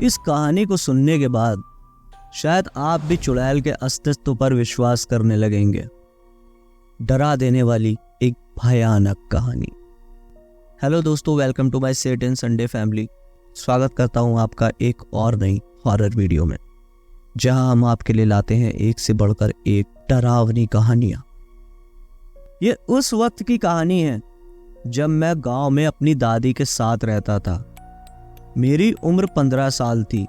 इस कहानी को सुनने के बाद शायद आप भी चुड़ैल के अस्तित्व पर विश्वास करने लगेंगे। डरा देने वाली एक भयानक कहानी। हेलो दोस्तों, welcome to my set in Sunday family. स्वागत करता हूं आपका एक और नई हॉरर वीडियो में, जहां हम आपके लिए लाते हैं एक से बढ़कर एक डरावनी कहानियां। ये उस वक्त की कहानी है जब मैं गांव में अपनी दादी के साथ रहता था। मेरी उम्र 15 साल थी।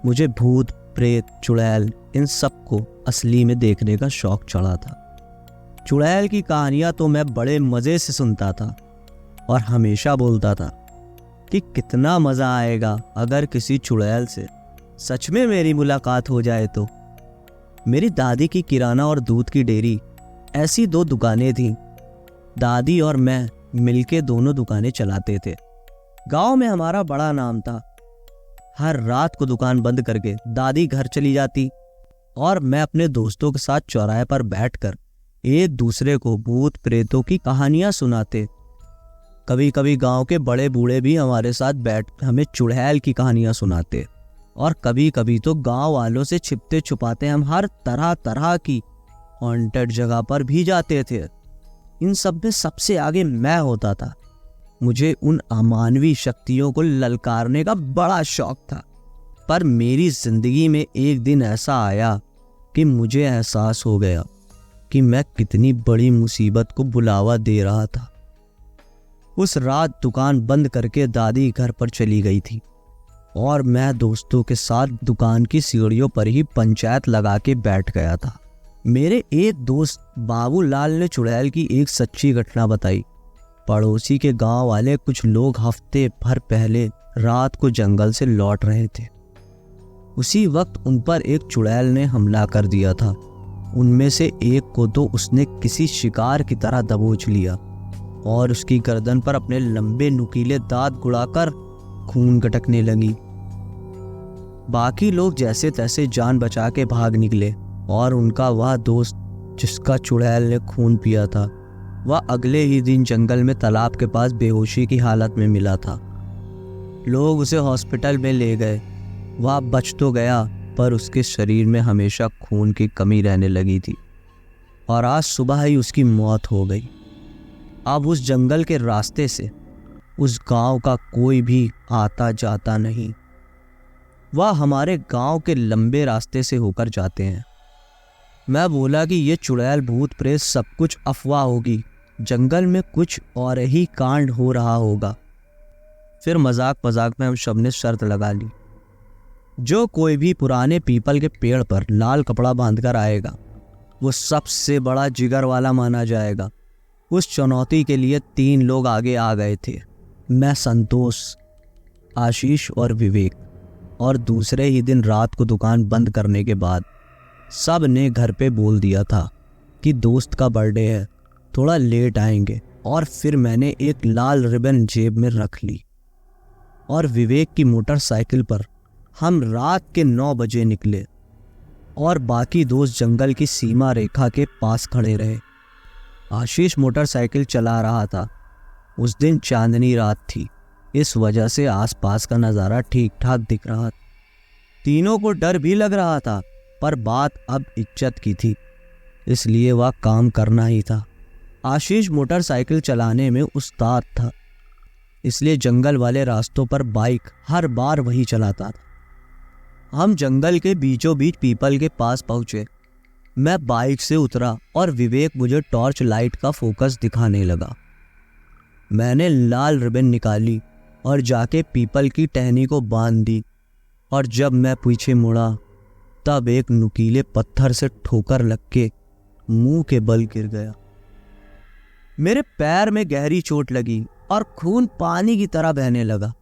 मुझे भूत, प्रेत, चुड़ैल इन सबको असली में देखने का शौक चढ़ा था। चुड़ैल की कहानियां तो मैं बड़े मजे से सुनता था और हमेशा बोलता था कि कितना मजा आएगा अगर किसी चुड़ैल से सच में मेरी मुलाकात हो जाए तो। मेरी दादी की किराना और दूध की डेयरी ऐसी दो दुकानें थीं। दादी और मैं मिलके दोनों दुकानें चलाते थे। गांव में हमारा बड़ा नाम था। हर रात को दुकान बंद करके दादी घर चली जाती और मैं अपने दोस्तों के साथ चौराहे पर बैठकर एक दूसरे को भूत प्रेतों की कहानियां सुनाते। कभी कभी गांव के बड़े बूढ़े भी हमारे साथ बैठ हमें चुड़ैल की कहानियां सुनाते और कभी कभी तो गांव वालों से छिपते छुपाते हम हर तरह तरह की हॉन्टेड जगह पर भी जाते थे। इन सब में सबसे आगे मैं होता था। मुझे उन अमानवीय शक्तियों को ललकारने का बड़ा शौक था। पर मेरी जिंदगी में एक दिन ऐसा आया कि मुझे एहसास हो गया कि मैं कितनी बड़ी मुसीबत को बुलावा दे रहा था। उस रात दुकान बंद करके दादी घर पर चली गई थी और मैं दोस्तों के साथ दुकान की सीढ़ियों पर ही पंचायत लगा के बैठ गया था। मेरे एक दोस्त बाबूलाल ने चुड़ैल की एक सच्ची घटना बताई। पड़ोसी के गांव वाले कुछ लोग हफ्ते भर पहले रात को जंगल से लौट रहे थे। उसी वक्त उन पर एक चुड़ैल ने हमला कर दिया था। उनमें से एक को तो उसने किसी शिकार की तरह दबोच लिया और उसकी गर्दन पर अपने लंबे नुकीले दांत गुड़ाकर खून गटकने लगी। बाकी लोग जैसे तैसे जान बचा के भाग निकले और उनका वह दोस्त जिसका चुड़ैल ने खून पिया था, वह अगले ही दिन जंगल में तालाब के पास बेहोशी की हालत में मिला था। लोग उसे हॉस्पिटल में ले गए। वह बच तो गया, पर उसके शरीर में हमेशा खून की कमी रहने लगी थी और आज सुबह ही उसकी मौत हो गई। अब उस जंगल के रास्ते से उस गांव का कोई भी आता जाता नहीं। वह हमारे गांव के लंबे रास्ते से होकर जाते हैं। मैं बोला कि ये चुड़ैल, भूत, प्रेत सब कुछ अफवाह होगी, जंगल में कुछ और ही कांड हो रहा होगा। फिर मजाक मजाक में हम सब ने शर्त लगा ली, जो कोई भी पुराने पीपल के पेड़ पर लाल कपड़ा बांधकर आएगा वो सबसे बड़ा जिगर वाला माना जाएगा। उस चुनौती के लिए 3 लोग आगे आ गए थे। मैं, संतोष, आशीष और विवेक। और दूसरे ही दिन रात को दुकान बंद करने के बाद सब ने घर पे बोल दिया था कि दोस्त का बर्थडे है, थोड़ा लेट आएंगे। और फिर मैंने एक लाल रिबन जेब में रख ली और विवेक की मोटरसाइकिल पर हम रात के 9 बजे निकले और बाकी दोस्त जंगल की सीमा रेखा के पास खड़े रहे। आशीष मोटरसाइकिल चला रहा था। उस दिन चांदनी रात थी, इस वजह से आसपास का नज़ारा ठीक ठाक दिख रहा था। तीनों को डर भी लग रहा था, पर बात अब इज्जत की थी, इसलिए वह काम करना ही था। आशीष मोटरसाइकिल चलाने में उस्ताद था, इसलिए जंगल वाले रास्तों पर बाइक हर बार वही चलाता था। हम जंगल के बीचों बीच पीपल के पास पहुंचे। मैं बाइक से उतरा और विवेक मुझे टॉर्च लाइट का फोकस दिखाने लगा। मैंने लाल रिबन निकाली और जाके पीपल की टहनी को बांध दी और जब मैं पीछे मुड़ा तब एक नुकीले पत्थर से ठोकर लग के मुंह के बल गिर गया। मेरे पैर में गहरी चोट लगी और खून पानी की तरह बहने लगा।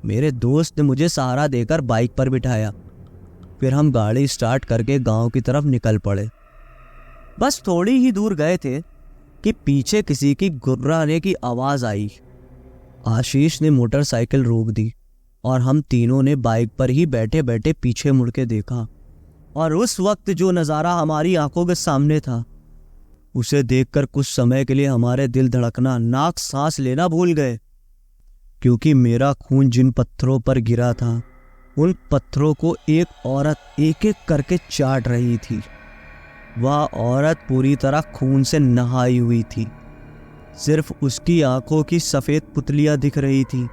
मेरे दोस्त ने मुझे सहारा देकर बाइक पर बिठाया। फिर हम गाड़ी स्टार्ट करके गांव की तरफ निकल पड़े। बस थोड़ी ही दूर गए थे कि पीछे किसी की गुर्राने की आवाज आई। आशीष ने मोटरसाइकिल रोक दी और हम तीनों ने बाइक पर ही बैठे बैठे पीछे मुड़ के देखा और उस वक्त जो नज़ारा हमारी आंखों के सामने था उसे देखकर कुछ समय के लिए हमारे दिल धड़कना, नाक सांस लेना भूल गए। क्योंकि मेरा खून जिन पत्थरों पर गिरा था उन पत्थरों को एक औरत एक एक करके चाट रही थी। वह औरत पूरी तरह खून से नहाई हुई थी। सिर्फ उसकी आंखों की सफ़ेद पुतलियां दिख रही थी।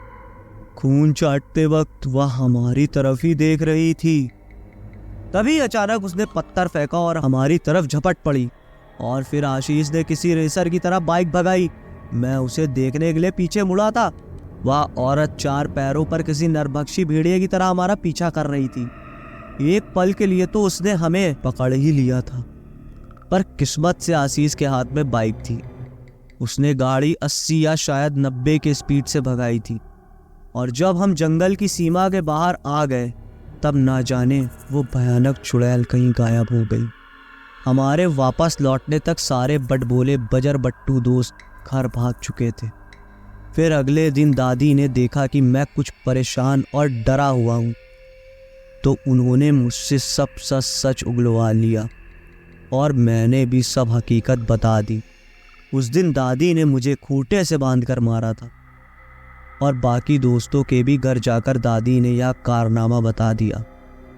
खून चाटते वक्त वह हमारी तरफ ही देख रही थी। तभी अचानक उसने पत्थर फेंका और हमारी तरफ झपट पड़ी और फिर आशीष ने किसी रेसर की तरह बाइक भगाई। मैं उसे देखने के लिए पीछे मुड़ा था। वह औरत 4 पैरों पर किसी नरभक्षी भेड़िए की तरह हमारा पीछा कर रही थी। एक पल के लिए तो उसने हमें पकड़ ही लिया था, पर किस्मत से आशीष के हाथ में बाइक थी। उसने गाड़ी 80 या शायद 90 के स्पीड से भगाई थी और जब हम जंगल की सीमा के बाहर आ गए तब ना जाने वो भयानक चुड़ैल कहीं गायब हो गई। हमारे वापस लौटने तक सारे बटबोले बजर बट्टू दोस्त घर भाग चुके थे। फिर अगले दिन दादी ने देखा कि मैं कुछ परेशान और डरा हुआ हूँ, तो उन्होंने मुझसे सब सच उगलवा लिया और मैंने भी सब हकीकत बता दी। उस दिन दादी ने मुझे खूंटे से बांधकर मारा था और बाकी दोस्तों के भी घर जाकर दादी ने यह कारनामा बता दिया।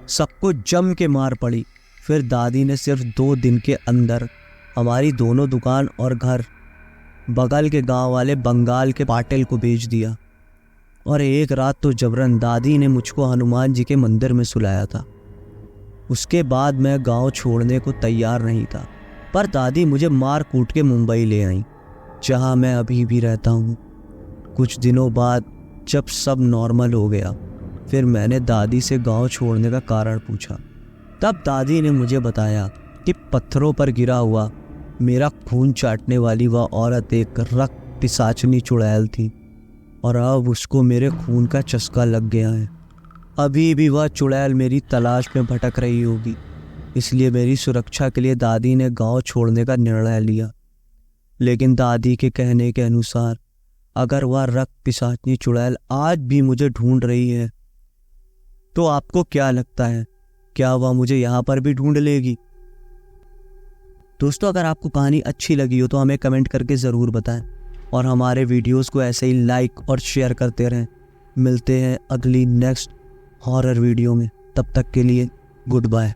सबको जम के मार पड़ी। फिर दादी ने सिर्फ 2 दिन के अंदर हमारी दोनों दुकान और घर बगल के गांव वाले बंगाल के पाटिल को बेच दिया। और एक रात तो जबरन दादी ने मुझको हनुमान जी के मंदिर में सुलाया था। उसके बाद मैं गांव छोड़ने को तैयार नहीं था, पर दादी मुझे मार कूट के मुंबई ले आई, जहां मैं अभी भी रहता हूँ। कुछ दिनों बाद जब सब नॉर्मल हो गया, फिर मैंने दादी से गांव छोड़ने का कारण पूछा। तब दादी ने मुझे बताया कि पत्थरों पर गिरा हुआ मेरा खून चाटने वाली वह औरत एक रक्त पिशाचनी चुड़ैल थी और अब उसको मेरे खून का चस्का लग गया है। अभी भी वह चुड़ैल मेरी तलाश में भटक रही होगी, इसलिए मेरी सुरक्षा के लिए दादी ने गांव छोड़ने का निर्णय लिया। लेकिन दादी के कहने के अनुसार अगर वह रक्त पिशाचनी चुड़ैल आज भी मुझे ढूंढ रही है, तो आपको क्या लगता है, क्या वह मुझे यहाँ पर भी ढूंढ लेगी? दोस्तों, अगर आपको कहानी अच्छी लगी हो तो हमें कमेंट करके ज़रूर बताएं और हमारे वीडियोस को ऐसे ही लाइक और शेयर करते रहें। मिलते हैं अगली नेक्स्ट हॉरर वीडियो में। तब तक के लिए गुड बाय।